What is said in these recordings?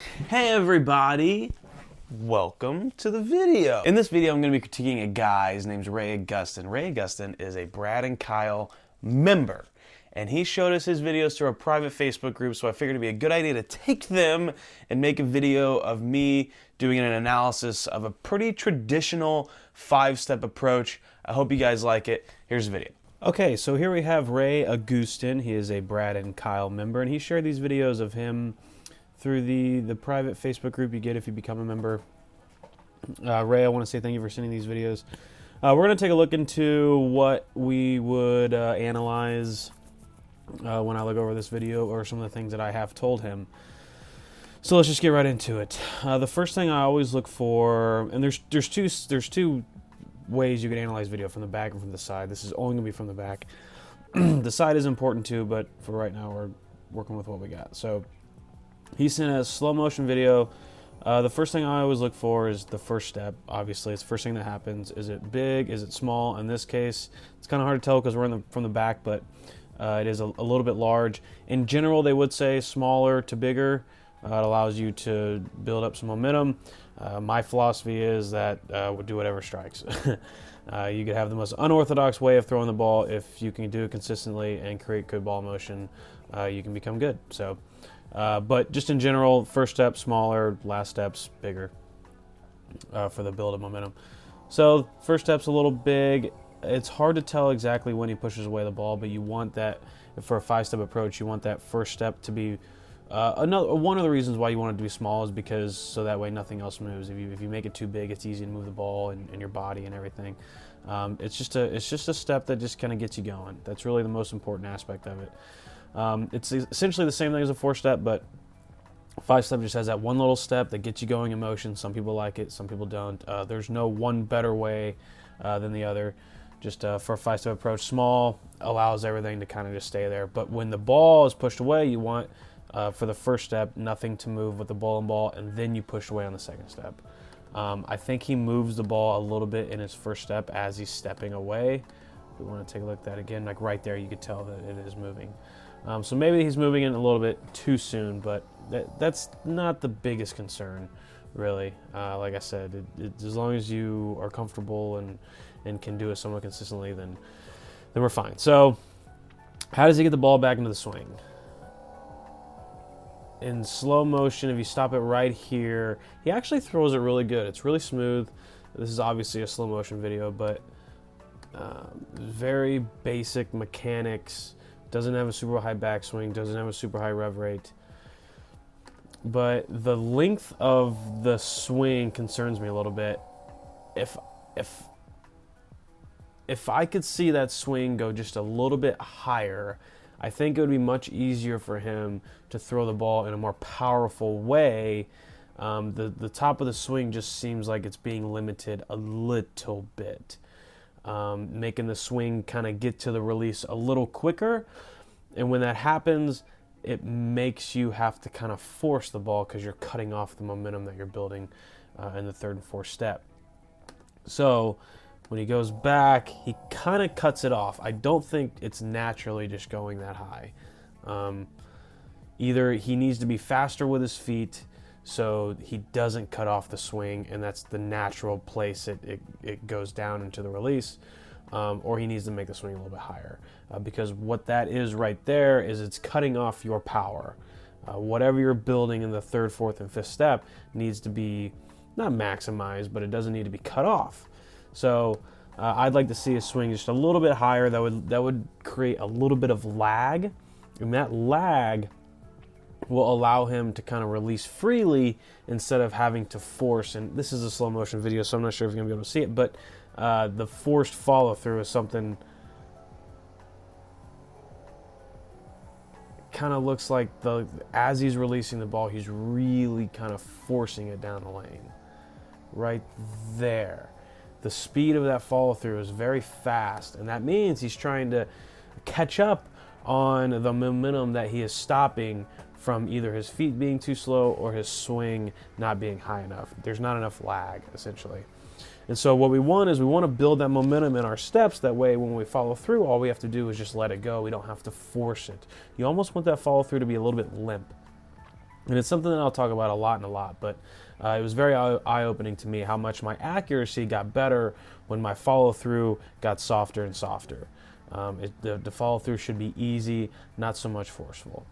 Hey everybody, welcome to the video. In this video I'm going to be critiquing a guy. His name's Ray Augustin. Ray Augustin is a Brad and Kyle member, and he showed us his videos through a private Facebook group, so I figured it'd be a good idea to take them and make a video of me doing an analysis of a pretty traditional 5-step approach. I hope you guys like it. Here's the video. Okay, so here we have Ray Augustin. He is a Brad and Kyle member, and he shared these videos of him through the private Facebook group you get if you become a member. Ray, I want to say thank you for sending these videos. We're going to take a look into what we would analyze when I look over this video, or some of the things that I have told him. So let's just get right into it. The first thing I always look for, and there's two ways you can analyze video, from the back and from the side. This is only going to be from the back. The side is important too, but for right now we're working with what we got. So he sent a slow motion video. The first thing I always look for is the first step. Obviously, it's the first thing that happens. Is it big? Is it small? In this case, it's kind of hard to tell because we're from the back, but it is a little bit large. In general, they would say smaller to bigger. It allows you to build up some momentum. My philosophy is that we'll do whatever strikes. You could have the most unorthodox way of throwing the ball. If you can do it consistently and create good ball motion, you can become good. So. But just in general, first step smaller, last steps bigger for the build of momentum. So first step's a little big. It's hard to tell exactly when he pushes away the ball, but you want that, for a 5-step approach, you want that first step to be one of the reasons why you want it to be small is because so that way nothing else moves. If you make it too big, it's easy to move the ball and your body and everything. It's just a step that just kind of gets you going. That's really the most important aspect of it. It's essentially the same thing as a 4-step, but 5-step just has that one little step that gets you going in motion. Some people like it, some people don't. There's no one better way than the other. Just for a 5-step approach, small allows everything to kind of just stay there. But when the ball is pushed away, you want, for the first step, nothing to move with the ball, and then you push away on the second step. I think he moves the ball a little bit in his first step as he's stepping away. If we want to take a look at that again, like right there, you could tell that it is moving. So maybe he's moving in a little bit too soon, but that's not the biggest concern, really. Like I said, as long as you are comfortable and can do it somewhat consistently, then we're fine. So how does he get the ball back into the swing? In slow motion, if you stop it right here, he actually throws it really good. It's really smooth. This is obviously a slow motion video, but very basic mechanics. Doesn't have a super high backswing, doesn't have a super high rev rate. But the length of the swing concerns me a little bit. If I could see that swing go just a little bit higher, I think it would be much easier for him to throw the ball in a more powerful way. The top of the swing just seems like it's being limited a little bit. Making the swing kind of get to the release a little quicker. And when that happens, it makes you have to kind of force the ball because you're cutting off the momentum that you're building in the third and fourth step. So when he goes back, he kind of cuts it off. I don't think it's naturally just going that high. Either he needs to be faster with his feet so he doesn't cut off the swing, and that's the natural place it goes down into the release, or he needs to make the swing a little bit higher, because what that is right there is it's cutting off your power. Whatever you're building in the third, fourth, and fifth step needs to be not maximized, but it doesn't need to be cut off. So I'd like to see a swing just a little bit higher. That would create a little bit of lag, and that lag will allow him to kind of release freely instead of having to force. And this is a slow motion video, so I'm not sure if you're going to be able to see it, but the forced follow through is something kind of looks like as he's releasing the ball, he's really kind of forcing it down the lane. Right there. The speed of that follow through is very fast, and that means he's trying to catch up on the momentum that he is stopping from either his feet being too slow or his swing not being high enough. There's not enough lag, essentially. And so what we want to build that momentum in our steps. That way, when we follow through, all we have to do is just let it go. We don't have to force it. You almost want that follow through to be a little bit limp. And it's something that I'll talk about a lot, but it was very eye-opening to me how much my accuracy got better when my follow-through got softer and softer. The follow-through should be easy, not so much forceful.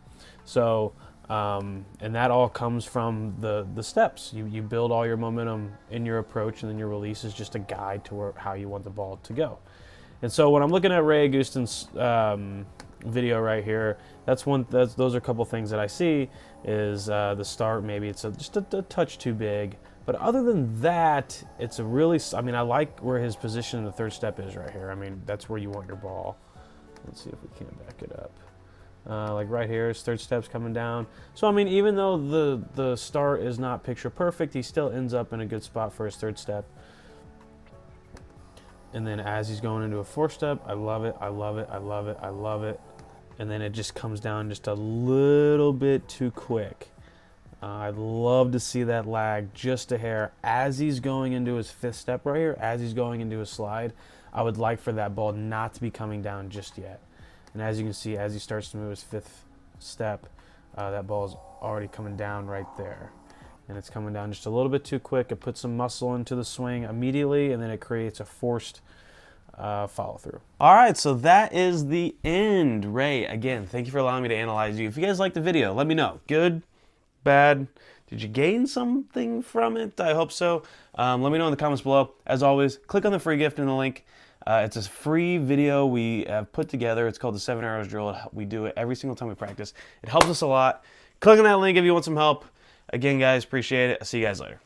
So, and that all comes from the steps. You build all your momentum in your approach, and then your release is just a guide to how you want the ball to go. And so when I'm looking at Ray Agustin's video right here, those are a couple things that I see is the start, maybe it's just a touch too big. But other than that, it's a really, I mean, I like where his position in the third step is right here. I mean, that's where you want your ball. Let's see if we can back it up. Like right here, his third step's coming down. So, I mean, even though the start is not picture perfect, he still ends up in a good spot for his third step. And then as he's going into a fourth step, I love it, I love it, I love it, I love it. And then it just comes down just a little bit too quick. I'd love to see that lag just a hair as he's going into his fifth step right here, as he's going into his slide. I would like for that ball not to be coming down just yet. And as you can see, as he starts to move his fifth step, that ball is already coming down right there. And it's coming down just a little bit too quick. It puts some muscle into the swing immediately, and then it creates a forced follow through. All right, so that is the end. Ray, again, thank you for allowing me to analyze you. If you guys liked the video, let me know. Good, bad, did you gain something from it? I hope so. Let me know in the comments below. As always, click on the free gift in the link. It's a free video we have put together. It's called the 7 Arrows Drill. We do it every single time we practice. It helps us a lot. Click on that link if you want some help. Again, guys, appreciate it. I'll see you guys later.